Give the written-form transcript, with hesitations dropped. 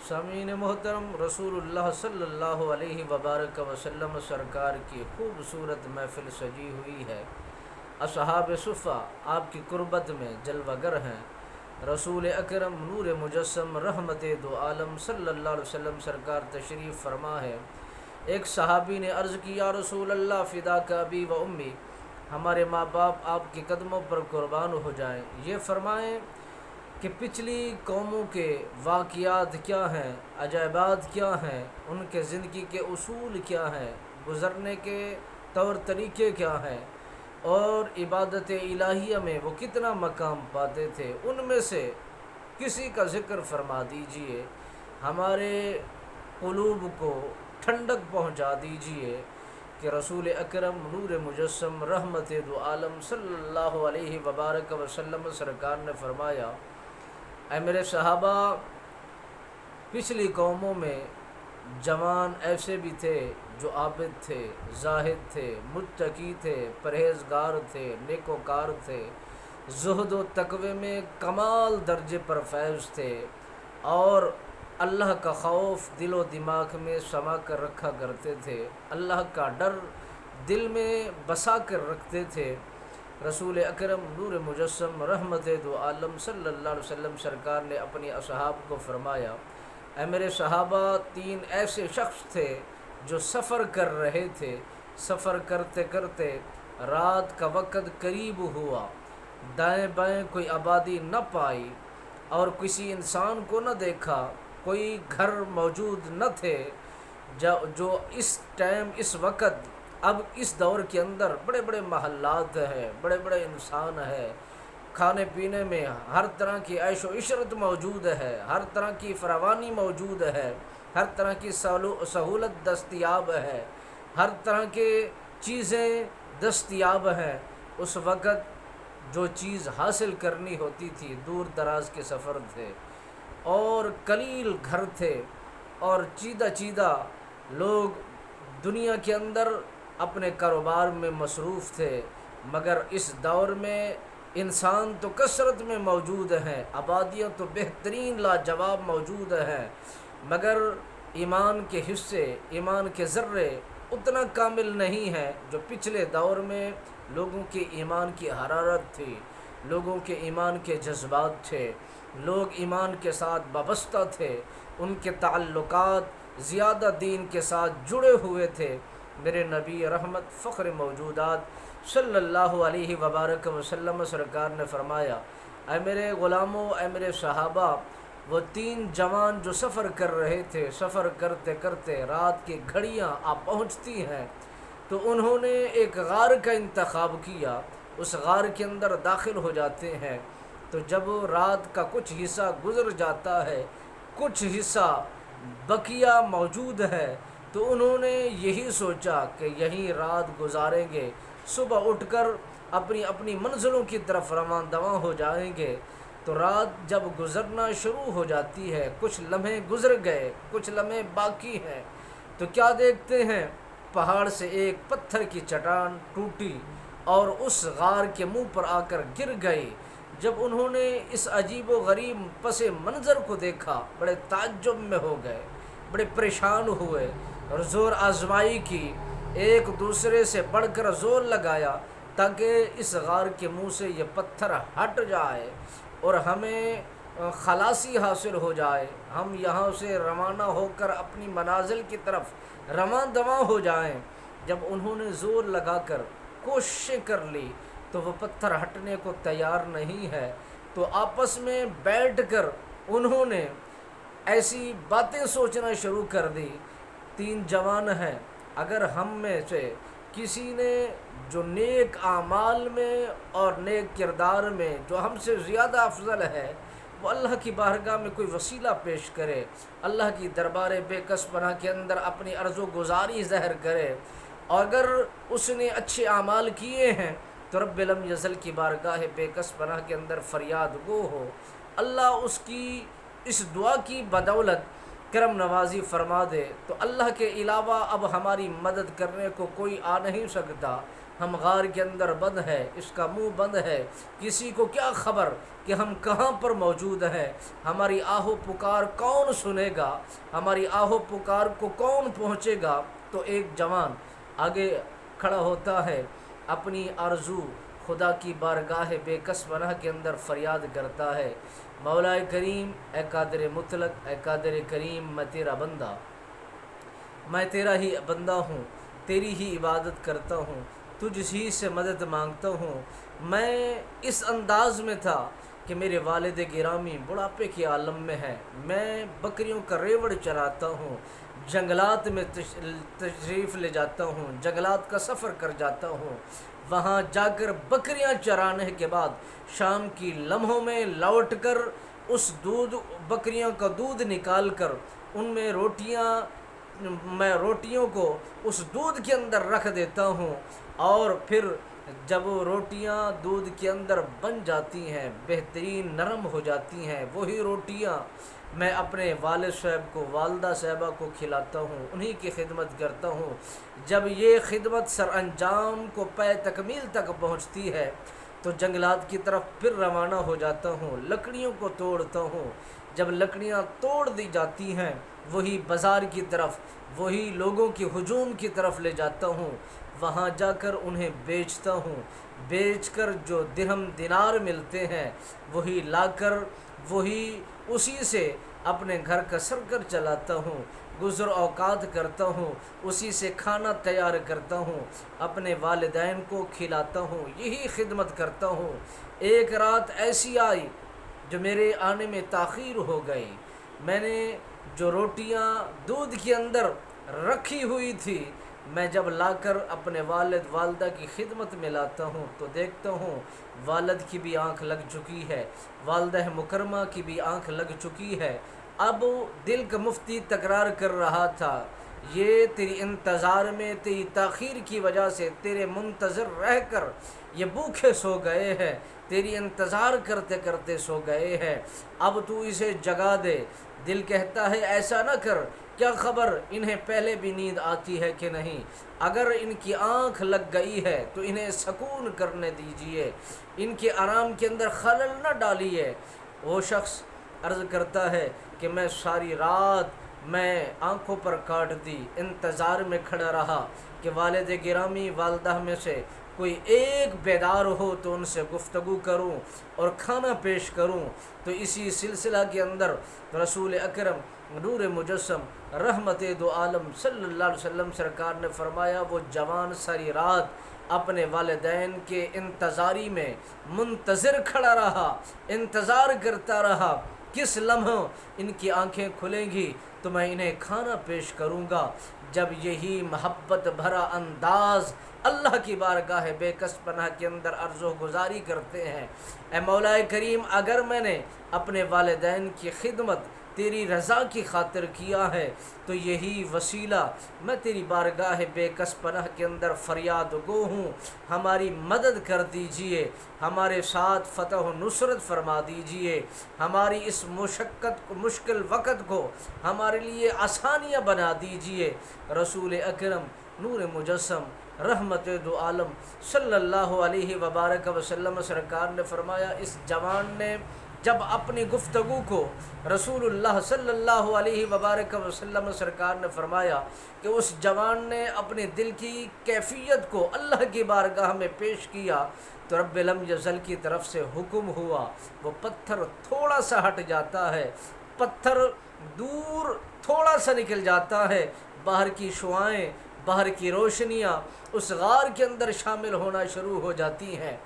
سامعین محترم، رسول اللہ صلی اللہ علیہ وبارک وسلم سرکار کی خوبصورت محفل سجی ہوئی ہے۔ اصحاب صفہ آپ کی قربت میں جلوہ گر ہیں۔ رسول اکرم نور مجسم رحمت دو عالم صلی اللہ علیہ وسلم سرکار تشریف فرما ہے۔ ایک صحابی نے عرض کی، یا رسول اللہ فداک ابی و امی، ہمارے ماں باپ آپ کے قدموں پر قربان ہو جائیں، یہ فرمائیں کہ پچھلی قوموں کے واقعات کیا ہیں، عجائبات کیا ہیں، ان کے زندگی کے اصول کیا ہیں، گزرنے کے طور طریقے کیا ہیں، اور عبادت الہیہ میں وہ کتنا مقام پاتے تھے، ان میں سے کسی کا ذکر فرما دیجئے، ہمارے قلوب کو ٹھنڈک پہنچا دیجئے کہ رسول اکرم نور مجسم رحمت دو عالم صلی اللہ علیہ وبارک وسلم سرکار نے فرمایا، اے میرے صحابہ، پچھلی قوموں میں جوان ایسے بھی تھے جو عابد تھے، زاہد تھے، متقی تھے، پرہیزگار تھے، نیکوکار تھے، زہد و تقوی میں کمال درجے پر فیض تھے، اور اللہ کا خوف دل و دماغ میں سما کر رکھا کرتے تھے، اللہ کا ڈر دل میں بسا کر رکھتے تھے۔ رسول اکرم نور مجسم رحمت دو عالم صلی اللہ علیہ وسلم سرکار نے اپنی اصحاب کو فرمایا، اے میرے صحابہ، تین ایسے شخص تھے جو سفر کر رہے تھے، سفر کرتے کرتے رات کا وقت قریب ہوا، دائیں بائیں کوئی آبادی نہ پائی اور کسی انسان کو نہ دیکھا، کوئی گھر موجود نہ تھے، جو اس ٹائم اس وقت اب اس دور کے اندر بڑے بڑے محلات ہیں، بڑے بڑے انسان ہیں، کھانے پینے میں ہر طرح کی عیش و عشرت موجود ہے، ہر طرح کی فراوانی موجود ہے، ہر طرح کی سہولت دستیاب ہے، ہر طرح کے چیزیں دستیاب ہیں۔ اس وقت جو چیز حاصل کرنی ہوتی تھی، دور دراز کے سفر تھے اور قلیل گھر تھے، اور چیدہ چیدہ لوگ دنیا کے اندر اپنے کاروبار میں مصروف تھے، مگر اس دور میں انسان تو کثرت میں موجود ہیں، آبادیاں تو بہترین لاجواب موجود ہیں، مگر ایمان کے حصے، ایمان کے ذرے اتنا کامل نہیں ہیں جو پچھلے دور میں لوگوں کے ایمان کی حرارت تھی، لوگوں کے ایمان کے جذبات تھے، لوگ ایمان کے ساتھ وابستہ تھے، ان کے تعلقات زیادہ دین کے ساتھ جڑے ہوئے تھے۔ میرے نبی رحمت فخر موجودات صلی اللہ علیہ وبارک وسلم سرکار نے فرمایا، اے میرے غلاموں، اے میرے صحابہ، وہ تین جوان جو سفر کر رہے تھے، سفر کرتے کرتے رات کی گھڑیاں پہنچتی ہیں تو انہوں نے ایک غار کا انتخاب کیا، اس غار کے اندر داخل ہو جاتے ہیں، تو جب رات کا کچھ حصہ گزر جاتا ہے، کچھ حصہ بقیہ موجود ہے، تو انہوں نے یہی سوچا کہ یہیں رات گزاریں گے، صبح اٹھ کر اپنی اپنی منزلوں کی طرف رواں دواں ہو جائیں گے۔ تو رات جب گزرنا شروع ہو جاتی ہے، کچھ لمحے گزر گئے، کچھ لمحے باقی ہیں، تو کیا دیکھتے ہیں، پہاڑ سے ایک پتھر کی چٹان ٹوٹی اور اس غار کے منہ پر آ کر گر گئی۔ جب انہوں نے اس عجیب و غریب پس منظر کو دیکھا، بڑے تعجب میں ہو گئے، بڑے پریشان ہوئے اور زور آزمائی کی، ایک دوسرے سے بڑھ کر زور لگایا تاکہ اس غار کے منہ سے یہ پتھر ہٹ جائے اور ہمیں خلاصی حاصل ہو جائے، ہم یہاں سے روانہ ہو کر اپنی منازل کی طرف رواں دواں ہو جائیں۔ جب انہوں نے زور لگا کر کوششیں کر لی تو وہ پتھر ہٹنے کو تیار نہیں ہے، تو آپس میں بیٹھ کر انہوں نے ایسی باتیں سوچنا شروع کر دی، تین جوان ہیں، اگر ہم میں سے کسی نے جو نیک اعمال میں اور نیک کردار میں جو ہم سے زیادہ افضل ہے، وہ اللہ کی بارگاہ میں کوئی وسیلہ پیش کرے، اللہ کی دربار بے کس پناہ کے اندر اپنی عرض و گزاری ظاہر کرے، اور اگر اس نے اچھے اعمال کیے ہیں تو رب لم یزل کی بارگاہ بے کس پناہ کے اندر فریاد گو ہو، اللہ اس کی اس دعا کی بدولت کرم نوازی فرما دے تو اللہ کے علاوہ اب ہماری مدد کرنے کو کوئی آ نہیں سکتا۔ ہم غار کے اندر بند ہے، اس کا منہ بند ہے، کسی کو کیا خبر کہ ہم کہاں پر موجود ہیں؟ ہماری آہ و پکار کون سنے گا؟ ہماری آہ و پکار کو کون پہنچے گا؟ تو ایک جوان آگے کھڑا ہوتا ہے، اپنی آرزو خدا کی بارگاہ بے کس پناہ کے اندر فریاد کرتا ہے، مولا کریم اے قادر مطلق، اے قادر کریم، میں تیرا بندہ، میں تیرا ہی بندہ ہوں، تیری ہی عبادت کرتا ہوں، تجھ ہی سے مدد مانگتا ہوں۔ میں اس انداز میں تھا کہ میرے والد گرامی بڑھاپے کے عالم میں ہے، میں بکریوں کا ریوڑ چراتا ہوں، جنگلات میں تشریف لے جاتا ہوں، جنگلات کا سفر کر جاتا ہوں، وہاں جا کر بکریاں چرانے کے بعد شام کی لمحوں میں لوٹ کر اس بکریوں کا دودھ نکال کر ان میں میں روٹیوں کو اس دودھ کے اندر رکھ دیتا ہوں، اور پھر جب وہ روٹیاں دودھ کے اندر بن جاتی ہیں، بہترین نرم ہو جاتی ہیں، وہی روٹیاں میں اپنے والد صاحب کو، والدہ صاحبہ کو کھلاتا ہوں، انہی کی خدمت کرتا ہوں۔ جب یہ خدمت سر انجام کو پے تکمیل تک پہنچتی ہے تو جنگلات کی طرف پھر روانہ ہو جاتا ہوں، لکڑیوں کو توڑتا ہوں۔ جب لکڑیاں توڑ دی جاتی ہیں، وہی بازار کی طرف، وہی لوگوں کی ہجوم کی طرف لے جاتا ہوں، وہاں جا کر انہیں بیچتا ہوں، بیچ کر جو درہم دینار ملتے ہیں وہی لا کر وہی اسی سے اپنے گھر کا سرکر چلاتا ہوں، گزر اوقات کرتا ہوں، اسی سے کھانا تیار کرتا ہوں، اپنے والدین کو کھلاتا ہوں، یہی خدمت کرتا ہوں۔ ایک رات ایسی آئی جو میرے آنے میں تاخیر ہو گئی، میں نے جو روٹیاں دودھ کے اندر رکھی ہوئی تھی، میں جب لا کر اپنے والد والدہ کی خدمت میں لاتا ہوں تو دیکھتا ہوں والد کی بھی آنکھ لگ چکی ہے، والدہ مکرمہ کی بھی آنکھ لگ چکی ہے۔ اب دل کا مفتی تکرار کر رہا تھا، یہ تیری انتظار میں، تیری تاخیر کی وجہ سے تیرے منتظر رہ کر یہ بھوکے سو گئے ہیں، تیری انتظار کرتے کرتے سو گئے ہیں، اب تو اسے جگا دے۔ دل کہتا ہے ایسا نہ کر، کیا خبر انہیں پہلے بھی نیند آتی ہے کہ نہیں، اگر ان کی آنکھ لگ گئی ہے تو انہیں سکون کرنے دیجئے، ان کے آرام کے اندر خلل نہ ڈالیے۔ وہ شخص عرض کرتا ہے کہ میں ساری رات میں آنکھوں پر کاٹ دی، انتظار میں کھڑا رہا کہ والد گرامی والدہ میں سے کوئی ایک بیدار ہو تو ان سے گفتگو کروں اور کھانا پیش کروں۔ تو اسی سلسلہ کے اندر رسول اکرم نور مجسم رحمت دو عالم صلی اللہ علیہ وسلم سرکار نے فرمایا، وہ جوان ساری رات اپنے والدین کے انتظاری میں منتظر کھڑا رہا، انتظار کرتا رہا، کس لمحہ ان کی آنکھیں کھلیں گی تو میں انہیں کھانا پیش کروں گا۔ جب یہی محبت بھرا انداز اللہ کی بارگاہ بے کس پناہ کے اندر عرض و گزاری کرتے ہیں، اے مولا کریم، اگر میں نے اپنے والدین کی خدمت تیری رضا کی خاطر کیا ہے تو یہی وسیلہ میں تیری بارگاہ بے کس پناہ کے اندر فریاد گو ہوں، ہماری مدد کر دیجئے، ہمارے ساتھ فتح و نصرت فرما دیجئے، ہماری اس مشکل وقت کو ہمارے لیے آسانیاں بنا دیجئے۔ رسول اکرم نور مجسم رحمت دو عالم صلی اللہ علیہ وبارک وسلم سرکار نے فرمایا، اس جوان نے جب اپنی گفتگو کو رسول اللہ صلی اللہ علیہ وبارک وسلم سرکار نے فرمایا کہ اس جوان نے اپنے دل کی کیفیت کو اللہ کی بارگاہ میں پیش کیا تو رب لم یزل کی طرف سے حکم ہوا، وہ پتھر تھوڑا سا ہٹ جاتا ہے، پتھر دور تھوڑا سا نکل جاتا ہے، باہر کی شعاعیں، باہر کی روشنیاں اس غار کے اندر شامل ہونا شروع ہو جاتی ہیں۔